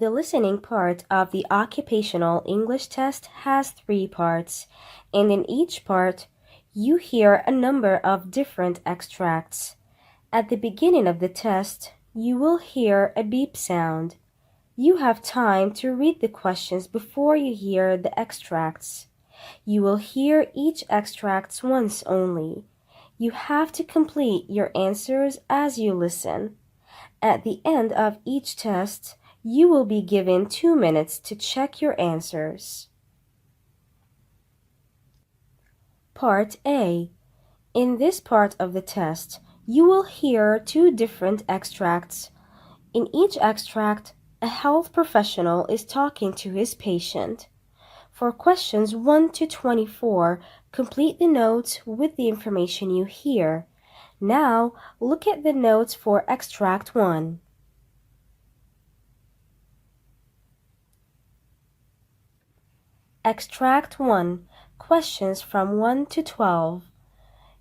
The listening part of the occupational English test has 3 parts, and in each part, you hear a number of different extracts. At the beginning of the test, you will hear a beep sound. You have time to read the questions before you hear the extracts. You will hear each extract once only. You have to complete your answers as you listen. At the end of each test, you will be given 2 minutes to check your answers. Part A. In this part of the test, you will hear 2 different extracts. In each extract, a health professional is talking to his patient. For questions 1 to 24, complete the notes with the information you hear. Now, look at the notes for Extract 1. Extract 1. Questions from 1 to 12.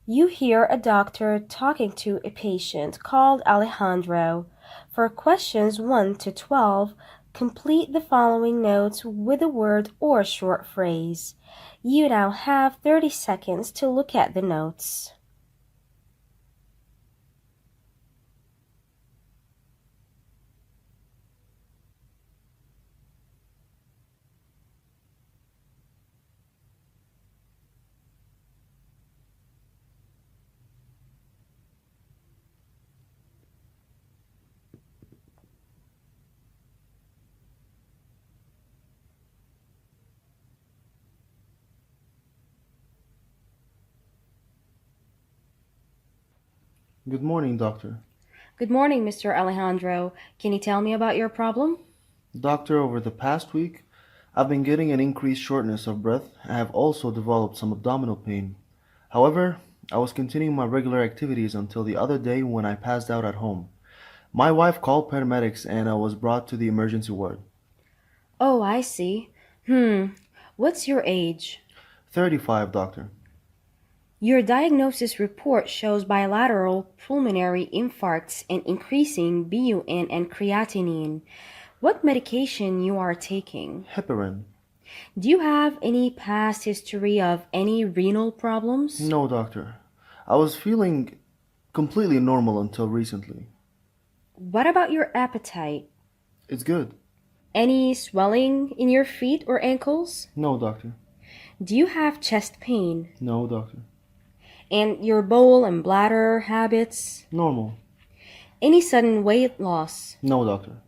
You hear a doctor talking to a patient called Alejandro. For questions 1 to 12, complete the following notes with a word or short phrase. You now have 30 seconds to look at the notes. Good morning, doctor. Good morning, Mr. Alejandro. Can you tell me about your problem? Doctor, over the past week, I've been getting an increased shortness of breath and have also developed some abdominal pain. However, I was continuing my regular activities until the other day when I passed out at home. My wife called paramedics and I was brought to the emergency ward. Oh, I see. What's your age? 35, doctor. Your diagnosis report shows bilateral pulmonary infarcts and increasing BUN and creatinine. What medication you are taking? Heparin. Do you have any past history of any renal problems? No, doctor. I was feeling completely normal until recently. What about your appetite? It's good. Any swelling in your feet or ankles? No, doctor. Do you have chest pain? No, doctor. And your bowel and bladder habits? Normal. Any sudden weight loss? No, doctor.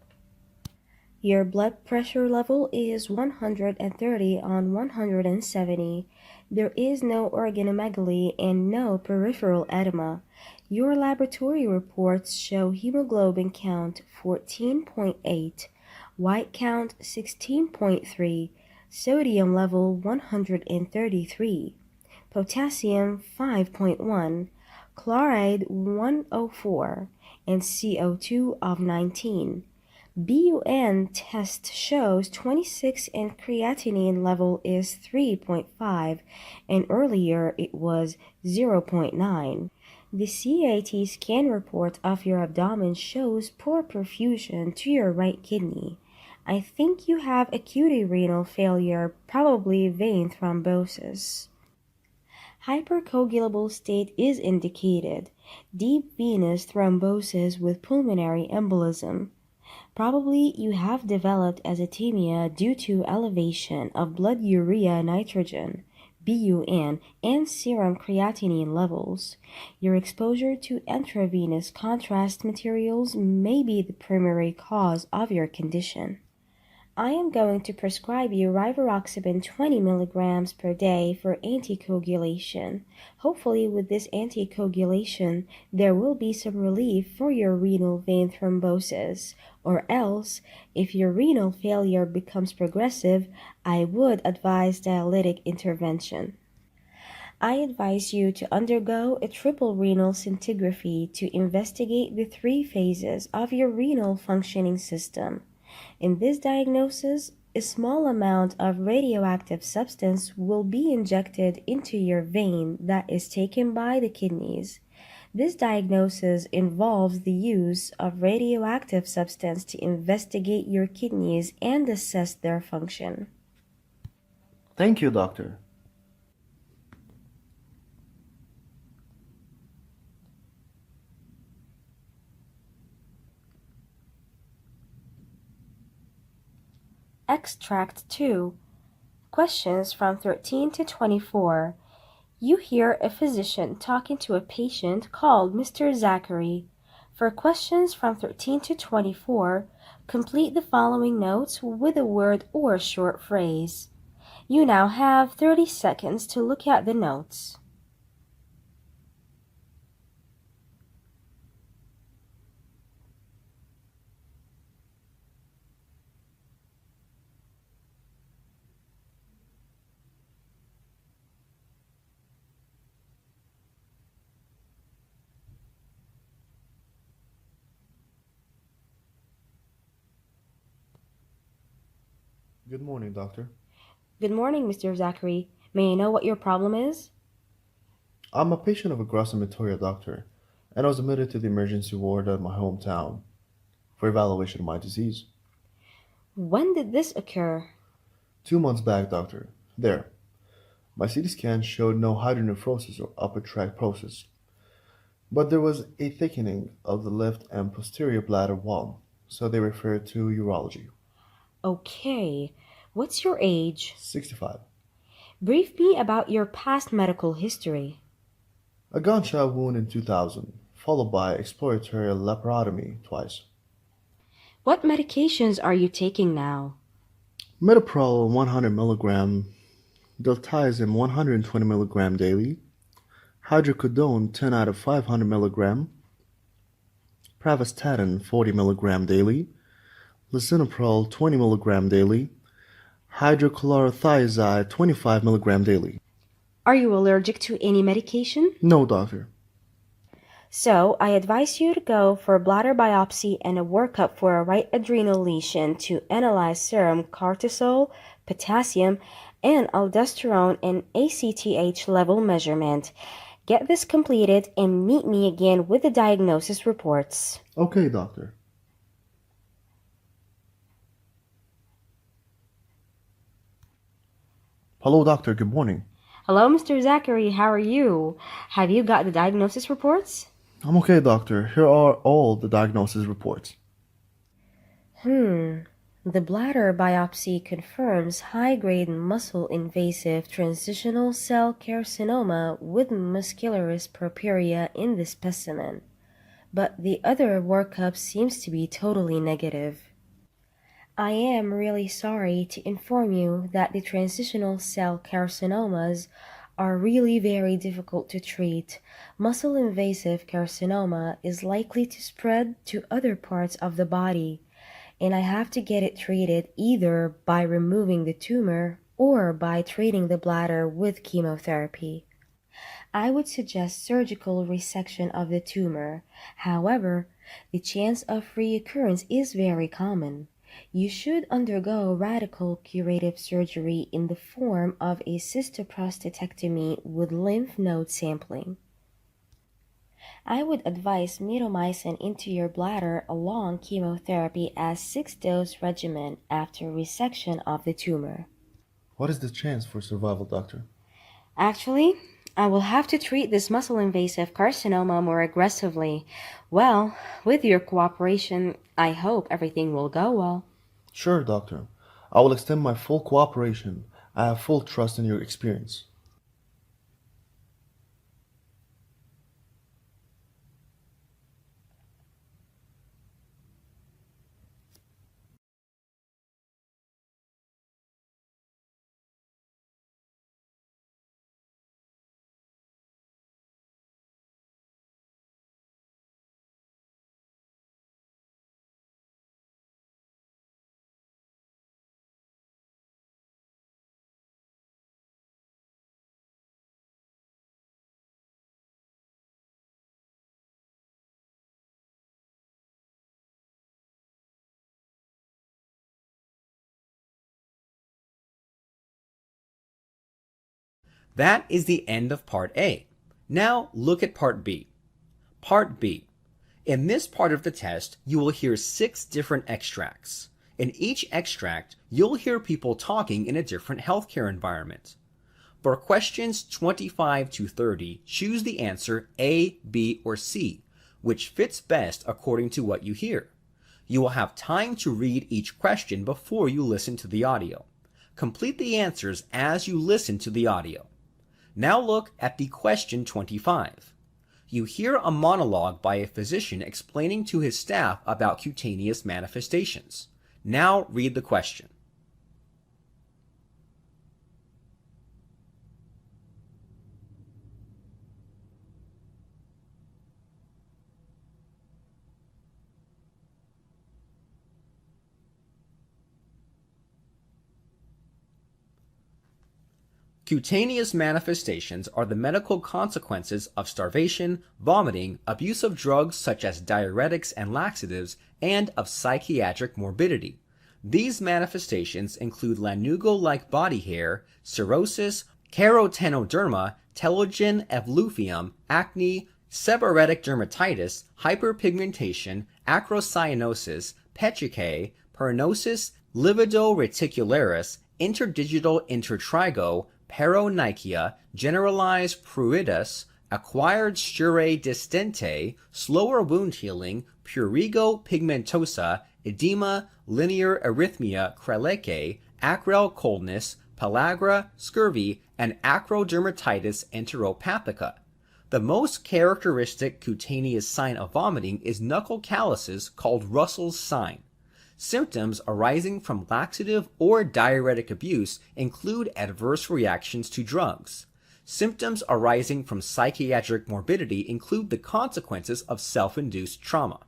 Your blood pressure level is 130 on 170. There is no organomegaly and no peripheral edema. Your laboratory reports show hemoglobin count 14.8, white count 16.3, sodium level 133, potassium 5.1, chloride 104, and CO2 of 19. BUN test shows 26 and creatinine level is 3.5 and earlier it was 0.9. The CAT scan report of your abdomen shows poor perfusion to your right kidney. I think you have acute renal failure, probably vein thrombosis. Hypercoagulable state is indicated. Deep venous thrombosis with pulmonary embolism. Probably you have developed azotemia due to elevation of blood urea nitrogen, BUN, and serum creatinine levels. Your exposure to intravenous contrast materials may be the primary cause of your condition. I am going to prescribe you rivaroxaban 20 milligrams per day for anticoagulation. Hopefully with this anticoagulation, there will be some relief for your renal vein thrombosis. Or else, if your renal failure becomes progressive, I would advise dialytic intervention. I advise you to undergo a triple renal scintigraphy to investigate the 3 phases of your renal functioning system. In this diagnosis, a small amount of radioactive substance will be injected into your vein that is taken by the kidneys. This diagnosis involves the use of radioactive substance to investigate your kidneys and assess their function. Thank you, doctor. Extract 2. Questions from 13 to 24. You hear a physician talking to a patient called Mr. Zachary. For questions from 13 to 24, complete the following notes with a word or short phrase. You now have 30 seconds to look at the notes. Good morning, doctor. Good morning, Mr. Zachary. May I know what your problem is? I'm a patient of a grossometeria, doctor, and I was admitted to the emergency ward at my hometown for evaluation of my disease. When did this occur? 2 months back, doctor. There. My CT scan showed no hydronephrosis or upper tract process, but there was a thickening of the left and posterior bladder wall, so they referred to urology. Okay. What's your age? 65. Brief me about your past medical history. A gunshot wound in 2000, followed by exploratory laparotomy twice. What medications are you taking now? Metoprolol 100 mg, diltiazem 120 mg daily, hydrocodone 10 out of 500 mg, pravastatin 40 mg daily, lisinopril 20 mg daily, hydrochlorothiazide 25 mg daily. Are you allergic to any medication? No, doctor. So, I advise you to go for a bladder biopsy and a workup for a right adrenal lesion to analyze serum cortisol, potassium, and aldosterone and ACTH level measurement. Get this completed and meet me again with the diagnosis reports. Okay, doctor. Hello, doctor. Good morning. Hello, Mr. Zachary. How are you? Have you got the diagnosis reports? I'm okay, doctor. Here are all the diagnosis reports. The bladder biopsy confirms high-grade muscle-invasive transitional cell carcinoma with muscularis purpurea in the specimen, but the other workup seems to be totally negative. I am really sorry to inform you that the transitional cell carcinomas are really very difficult to treat. Muscle-invasive carcinoma is likely to spread to other parts of the body, and I have to get it treated either by removing the tumor or by treating the bladder with chemotherapy. I would suggest surgical resection of the tumor. However, the chance of reoccurrence is very common. You should undergo radical curative surgery in the form of a cystoprostatectomy with lymph node sampling. I would advise mitomycin into your bladder along chemotherapy as 6-dose regimen after resection of the tumor. What is the chance for survival, doctor? Actually, I will have to treat this muscle-invasive carcinoma more aggressively. Well, with your cooperation, I hope everything will go well. Sure, doctor. I will extend my full cooperation. I have full trust in your experience. That is the end of Part A. Now look at Part B. Part B. In this part of the test, you will hear 6 different extracts. In each extract, you'll hear people talking in a different healthcare environment. For questions 25 to 30, choose the answer A, B, or C, which fits best according to what you hear. You will have time to read each question before you listen to the audio. Complete the answers as you listen to the audio. Now look at the question 25. You hear a monologue by a physician explaining to his staff about cutaneous manifestations. Now read the question. Cutaneous manifestations are the medical consequences of starvation, vomiting, abuse of drugs such as diuretics and laxatives, and of psychiatric morbidity. These manifestations include lanugo-like body hair, cirrhosis, carotenoderma, telogen effluvium, acne, seborrheic dermatitis, hyperpigmentation, acrocyanosis, petrichae, pernosis, livido reticularis, interdigital intertrigo, paronychia, generalized pruritus, acquired scurae distente, slower wound healing, prurigo pigmentosa, edema, linear arrhythmia kreleke, acral coldness, pellagra, scurvy, and acrodermatitis enteropathica. The most characteristic cutaneous sign of vomiting is knuckle calluses called Russell's sign. Symptoms arising from laxative or diuretic abuse include adverse reactions to drugs. Symptoms arising from psychiatric morbidity include the consequences of self-induced trauma.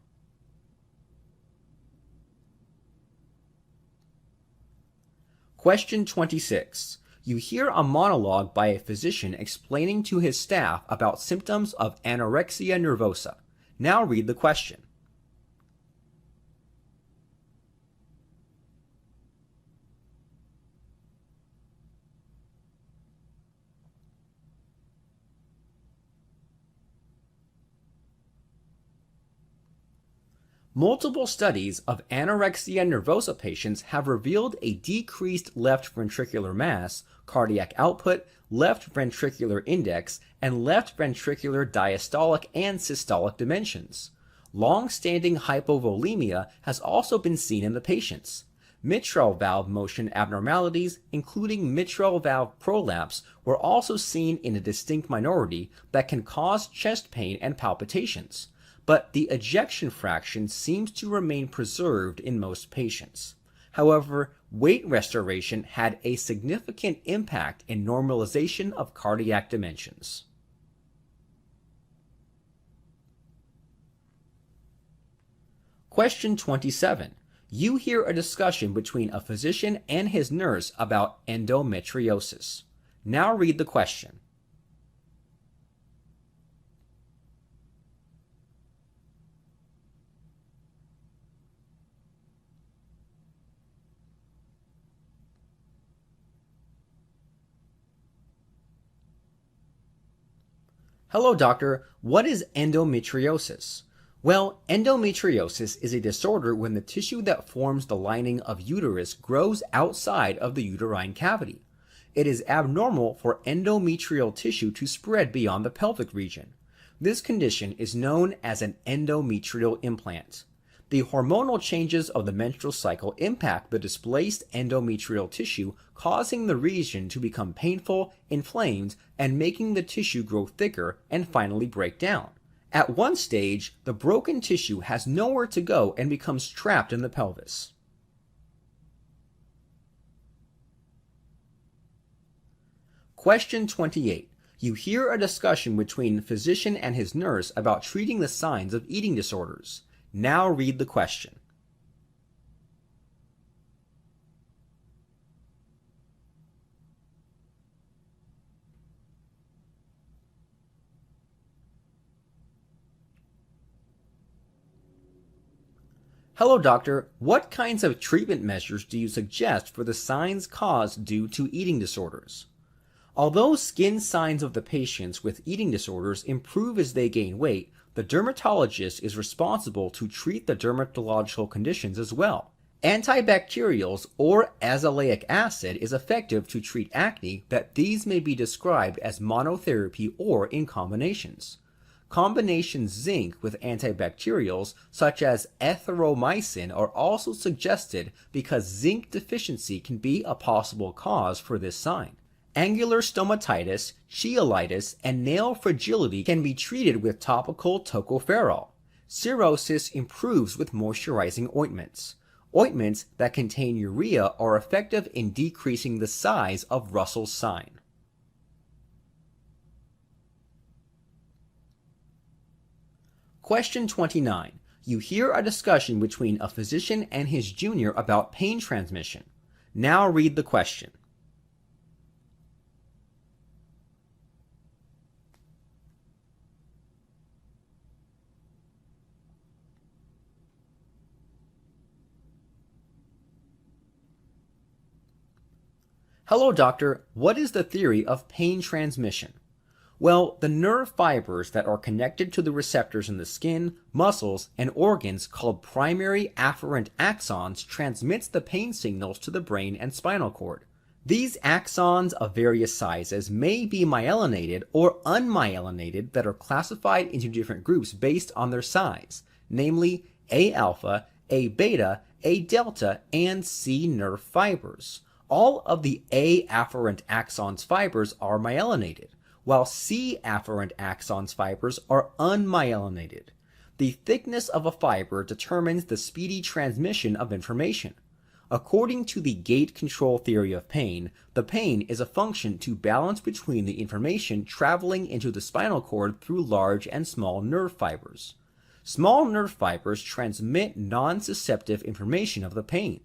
Question 26. You hear a monologue by a physician explaining to his staff about symptoms of anorexia nervosa. Now read the question. Multiple studies of anorexia nervosa patients have revealed a decreased left ventricular mass, cardiac output, left ventricular index, and left ventricular diastolic and systolic dimensions. Long-standing hypovolemia has also been seen in the patients. Mitral valve motion abnormalities, including mitral valve prolapse, were also seen in a distinct minority that can cause chest pain and palpitations. But the ejection fraction seems to remain preserved in most patients. However, weight restoration had a significant impact in normalization of cardiac dimensions. Question 27. You hear a discussion between a physician and his nurse about endometriosis. Now read the question. Hello, doctor. What is endometriosis? Well, endometriosis is a disorder when the tissue that forms the lining of uterus grows outside of the uterine cavity. It is abnormal for endometrial tissue to spread beyond the pelvic region. This condition is known as an endometrial implant. The hormonal changes of the menstrual cycle impact the displaced endometrial tissue, causing the region to become painful, inflamed, and making the tissue grow thicker and finally break down. At one stage, the broken tissue has nowhere to go and becomes trapped in the pelvis. Question 28. You hear a discussion between physician and his nurse about treating the signs of eating disorders. Now read the question. Hello, doctor. What kinds of treatment measures do you suggest for the signs caused due to eating disorders? Although skin signs of the patients with eating disorders improve as they gain weight, the dermatologist is responsible to treat the dermatological conditions as well. Antibacterials or azelaic acid is effective to treat acne, that these may be described as monotherapy or in combinations. Combination zinc with antibacterials such as erythromycin are also suggested because zinc deficiency can be a possible cause for this sign. Angular stomatitis, cheilitis, and nail fragility can be treated with topical tocopherol. Cirrhosis improves with moisturizing ointments. Ointments that contain urea are effective in decreasing the size of Russell's sign. Question 29. You hear a discussion between a physician and his junior about pain transmission. Now read the question. Hello, doctor. What is the theory of pain transmission? Well, the nerve fibers that are connected to the receptors in the skin, muscles, and organs called primary afferent axons transmits the pain signals to the brain and spinal cord. These axons of various sizes may be myelinated or unmyelinated, that are classified into different groups based on their size, namely A alpha, A beta, A delta, and C nerve fibers. All of the A afferent axons fibers are myelinated, while C afferent axons fibers are unmyelinated. The thickness of a fiber determines the speedy transmission of information. According to the gate control theory of pain, the pain is a function to balance between the information traveling into the spinal cord through large and small nerve fibers. Small nerve fibers transmit nociceptive information of the pain,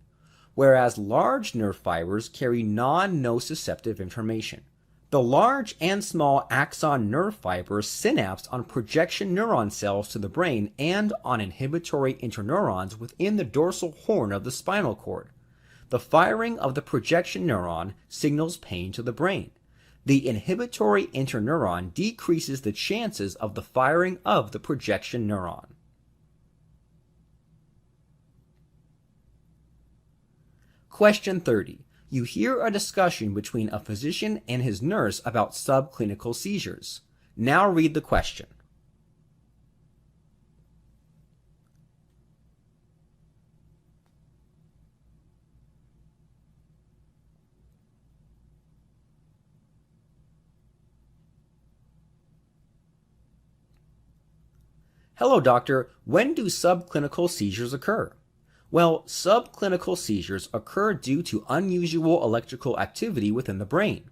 whereas large nerve fibers carry non-nociceptive information. The large and small axon nerve fibers synapse on projection neuron cells to the brain and on inhibitory interneurons within the dorsal horn of the spinal cord. The firing of the projection neuron signals pain to the brain. The inhibitory interneuron decreases the chances of the firing of the projection neuron. Question 30. You hear a discussion between a physician and his nurse about subclinical seizures. Now read the question. Hello, doctor. When do subclinical seizures occur? Well, subclinical seizures occur due to unusual electrical activity within the brain.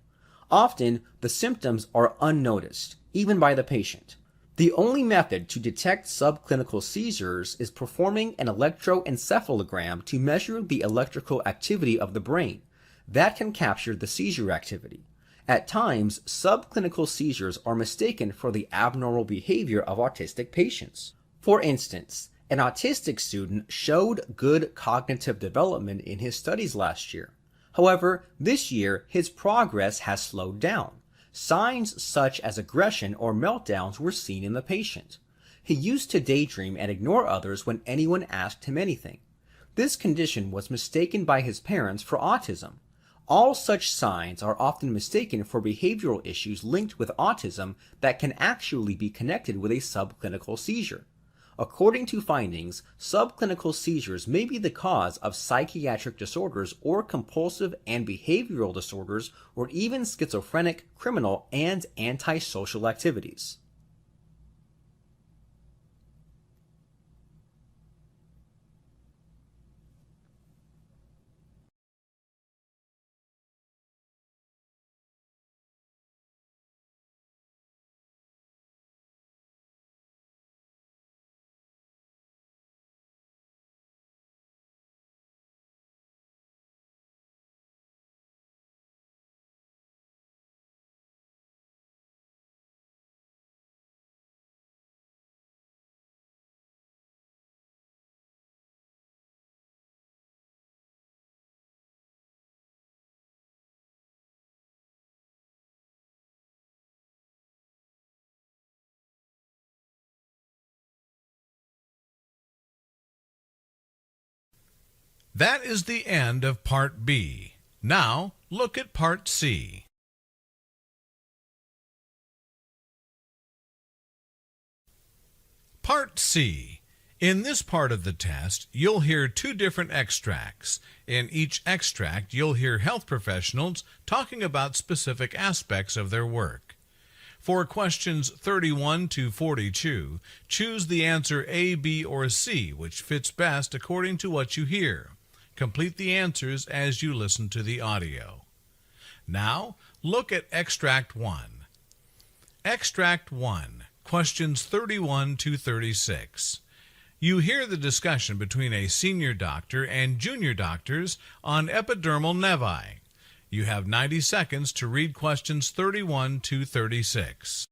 Often, the symptoms are unnoticed, even by the patient. The only method to detect subclinical seizures is performing an electroencephalogram to measure the electrical activity of the brain. That can capture the seizure activity. At times, subclinical seizures are mistaken for the abnormal behavior of autistic patients. For instance, an autistic student showed good cognitive development in his studies last year. However, this year his progress has slowed down. Signs such as aggression or meltdowns were seen in the patient. He used to daydream and ignore others when anyone asked him anything. This condition was mistaken by his parents for autism. All such signs are often mistaken for behavioral issues linked with autism that can actually be connected with a subclinical seizure. According to findings, subclinical seizures may be the cause of psychiatric disorders or compulsive and behavioral disorders, or even schizophrenic, criminal, and antisocial activities. That is the end of Part B. Now, look at Part C. Part C. In this part of the test, you'll hear two different extracts. In each extract, you'll hear health professionals talking about specific aspects of their work. For questions 31 to 42, choose the answer A, B, or C, which fits best according to what you hear. Complete the answers as you listen to the audio. Now, look at Extract 1. Extract 1, questions 31 to 36. You hear the discussion between a senior doctor and junior doctors on epidermal nevi. You have 90 seconds to read questions 31 to 36.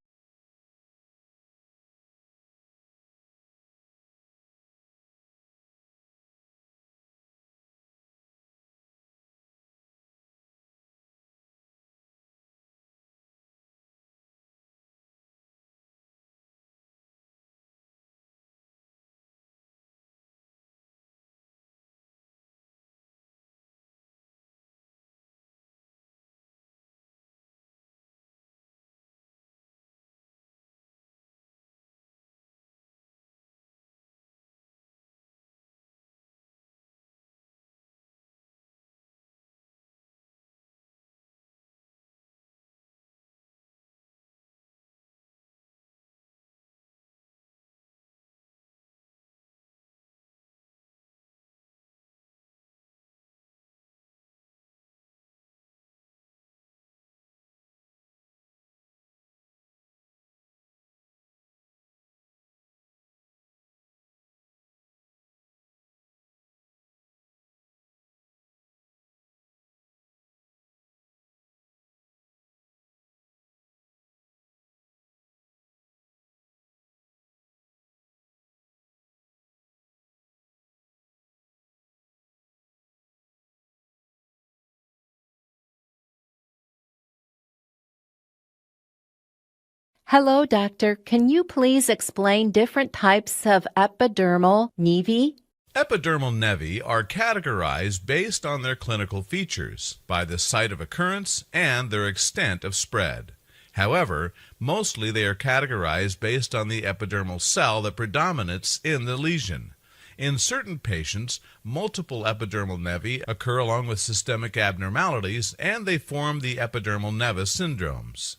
Hello, doctor. Can you please explain different types of epidermal nevi? Epidermal nevi are categorized based on their clinical features, by the site of occurrence and their extent of spread. However, mostly they are categorized based on the epidermal cell that predominates in the lesion. In certain patients, multiple epidermal nevi occur along with systemic abnormalities, and they form the epidermal nevus syndromes.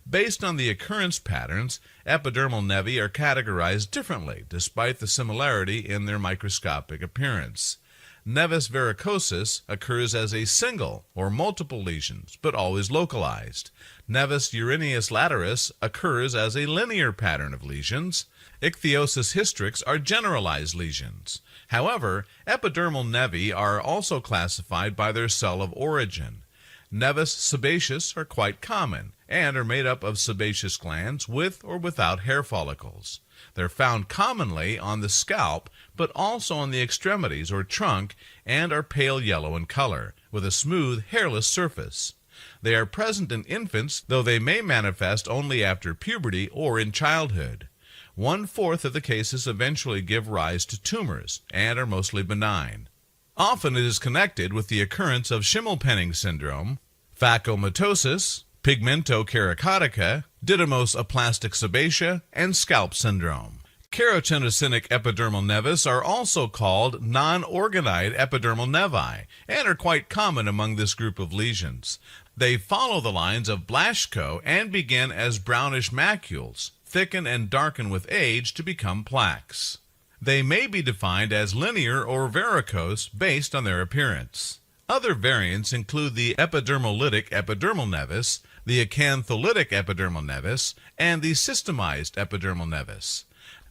Based on the occurrence patterns, epidermal nevi are categorized differently, despite the similarity in their microscopic appearance. Nevus varicosus occurs as a single or multiple lesions, but always localized. Nevus urineus laterus occurs as a linear pattern of lesions. Ichthyosis hystrix are generalized lesions. However, epidermal nevi are also classified by their cell of origin. Nevus sebaceous are quite common and are made up of sebaceous glands with or without hair follicles. They're found commonly on the scalp, but also on the extremities or trunk, and are pale yellow in color, with a smooth, hairless surface. They are present in infants, though they may manifest only after puberty or in childhood. 1/4 of the cases eventually give rise to tumors and are mostly benign. Often it is connected with the occurrence of Schimmelpenning syndrome, phacomatosis, pigmentokeratotica, didymos-aplastic sebacea, and scalp syndrome. Keratinocytic epidermal nevus are also called non-organide epidermal nevi and are quite common among this group of lesions. They follow the lines of Blaschko and begin as brownish macules, thicken and darken with age to become plaques. They may be defined as linear or varicose based on their appearance. Other variants include the epidermolytic epidermal nevus, the acantholytic epidermal nevus, and the systemized epidermal nevus.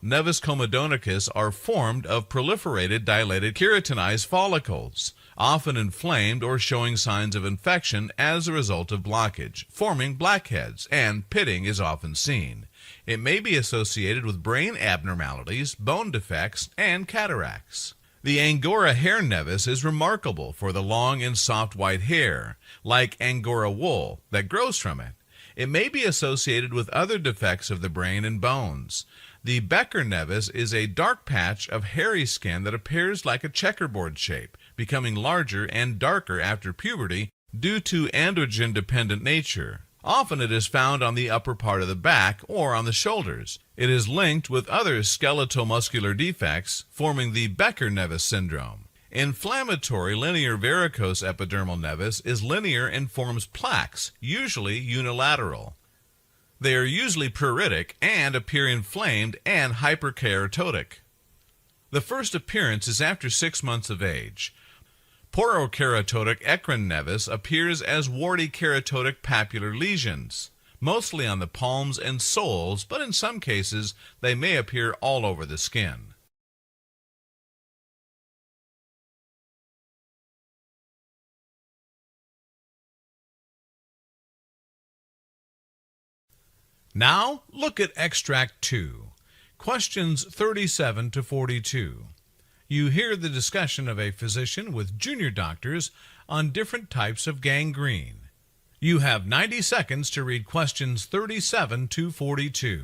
Nevus comedonicus are formed of proliferated dilated keratinized follicles, often inflamed or showing signs of infection as a result of blockage, forming blackheads, and pitting is often seen. It may be associated with brain abnormalities, bone defects, and cataracts. The Angora hair nevus is remarkable for the long and soft white hair, like Angora wool, that grows from it. It may be associated with other defects of the brain and bones. The Becker nevus is a dark patch of hairy skin that appears like a checkerboard shape, becoming larger and darker after puberty due to androgen-dependent nature. Often it is found on the upper part of the back or on the shoulders. It is linked with other skeletal-muscular defects, forming the Becker-Nevis syndrome. Inflammatory linear varicose epidermal nevus is linear and forms plaques, usually unilateral. They are usually pruritic and appear inflamed and hyperkeratotic. The first appearance is after 6 months of age. Porokeratotic eccrine nevus appears as warty keratotic papular lesions, mostly on the palms and soles, but in some cases they may appear all over the skin. Now, look at Extract 2, questions 37 to 42. You hear the discussion of a physician with junior doctors on different types of gangrene. You have 90 seconds to read questions 37 to 42.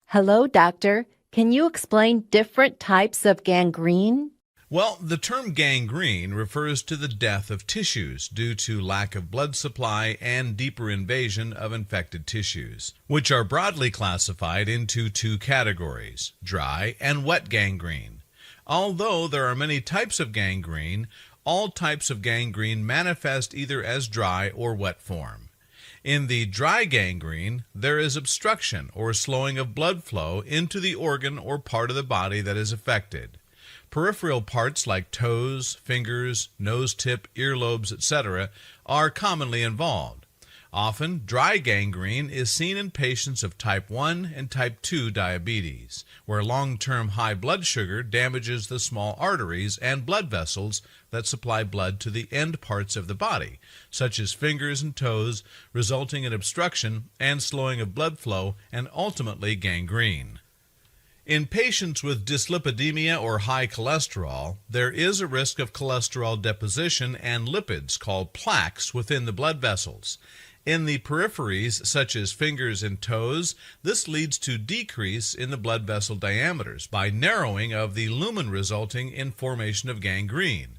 Hello, doctor. Can you explain different types of gangrene? Well, the term gangrene refers to the death of tissues due to lack of blood supply and deeper invasion of infected tissues, which are broadly classified into 2 categories, dry and wet gangrene. Although there are many types of gangrene, all types of gangrene manifest either as dry or wet form. In the dry gangrene, there is obstruction or slowing of blood flow into the organ or part of the body that is affected. Peripheral parts like toes, fingers, nose tip, earlobes, etc. are commonly involved. Often, dry gangrene is seen in patients of type 1 and type 2 diabetes, where long-term high blood sugar damages the small arteries and blood vessels that supply blood to the end parts of the body, such as fingers and toes, resulting in obstruction and slowing of blood flow and ultimately gangrene. In patients with dyslipidemia or high cholesterol, there is a risk of cholesterol deposition and lipids called plaques within the blood vessels. In the peripheries, such as fingers and toes, this leads to decrease in the blood vessel diameters by narrowing of the lumen, resulting in formation of gangrene.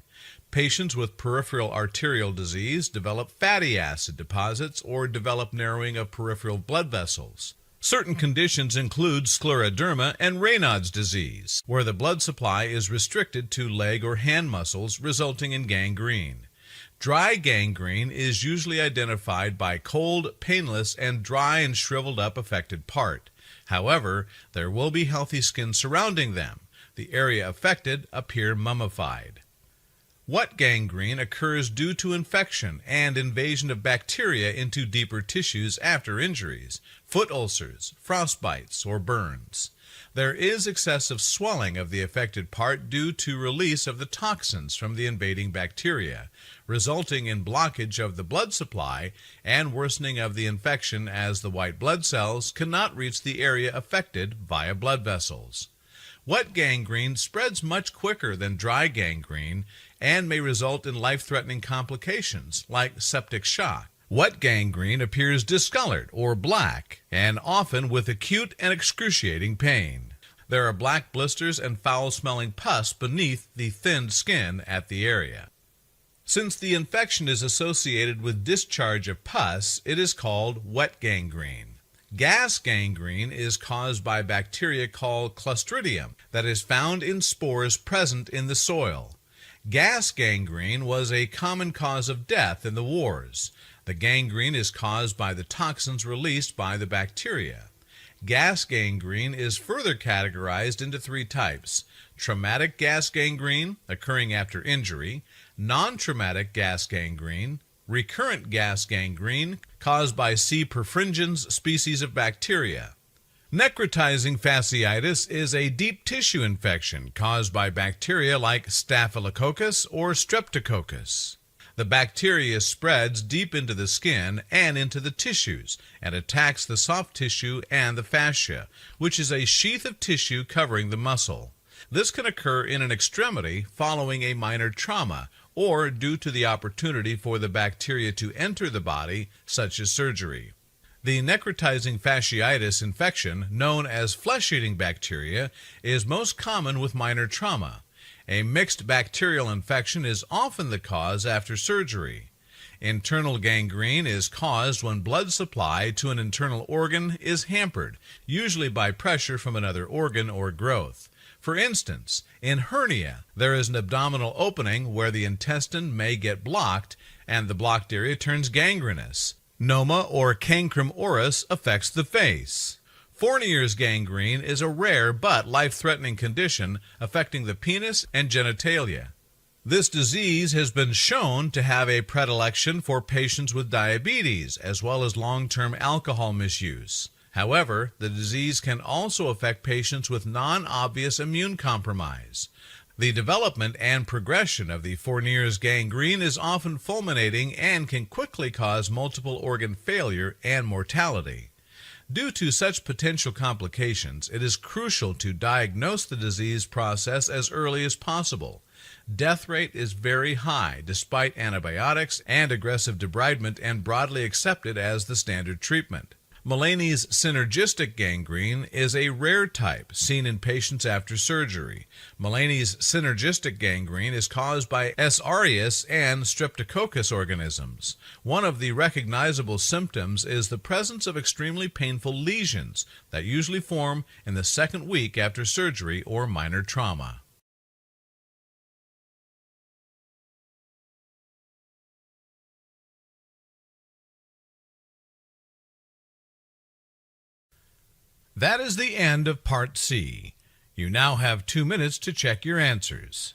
Patients with peripheral arterial disease develop fatty acid deposits or develop narrowing of peripheral blood vessels. Certain conditions include scleroderma and Raynaud's disease, where the blood supply is restricted to leg or hand muscles, resulting in gangrene. Dry gangrene is usually identified by cold, painless, and dry and shriveled up affected part. However, there will be healthy skin surrounding them. The area affected appear mummified. Wet gangrene occurs due to infection and invasion of bacteria into deeper tissues after injuries, foot ulcers, frostbites, or burns. There is excessive swelling of the affected part due to release of the toxins from the invading bacteria, resulting in blockage of the blood supply and worsening of the infection as the white blood cells cannot reach the area affected via blood vessels. Wet gangrene spreads much quicker than dry gangrene and may result in life-threatening complications like septic shock. Wet gangrene appears discolored or black, and often with acute and excruciating pain. There are black blisters and foul-smelling pus beneath the thinned skin at the area. Since the infection is associated with discharge of pus, it is called wet gangrene. Gas gangrene is caused by bacteria called Clostridium that is found in spores present in the soil. Gas gangrene was a common cause of death in the wars. The gangrene is caused by the toxins released by the bacteria. Gas gangrene is further categorized into three types: traumatic gas gangrene, occurring after injury; non-traumatic gas gangrene; recurrent gas gangrene, caused by C. perfringens species of bacteria. Necrotizing fasciitis is a deep tissue infection caused by bacteria like Staphylococcus or Streptococcus. The bacteria spreads deep into the skin and into the tissues and attacks the soft tissue and the fascia, which is a sheath of tissue covering the muscle. This can occur in an extremity following a minor trauma or due to the opportunity for the bacteria to enter the body, such as surgery. The necrotizing fasciitis infection, known as flesh-eating bacteria, is most common with minor trauma. A mixed bacterial infection is often the cause after surgery. Internal gangrene is caused when blood supply to an internal organ is hampered, usually by pressure from another organ or growth. For instance, in hernia, there is an abdominal opening where the intestine may get blocked, and the blocked area turns gangrenous. Noma or cancrum oris affects the face. Fournier's gangrene is a rare but life-threatening condition affecting the penis and genitalia. This disease has been shown to have a predilection for patients with diabetes as well as long-term alcohol misuse. However, the disease can also affect patients with non-obvious immune compromise. The development and progression of the Fournier's gangrene is often fulminating and can quickly cause multiple organ failure and mortality. Due to such potential complications, it is crucial to diagnose the disease process as early as possible. Death rate is very high despite antibiotics and aggressive debridement and broadly accepted as the standard treatment. Mohali's synergistic gangrene is a rare type seen in patients after surgery. Mohali's synergistic gangrene is caused by S. aureus and Streptococcus organisms. One of the recognizable symptoms is the presence of extremely painful lesions that usually form in the second week after surgery or minor trauma. That is the end of Part C. You now have 2 minutes to check your answers.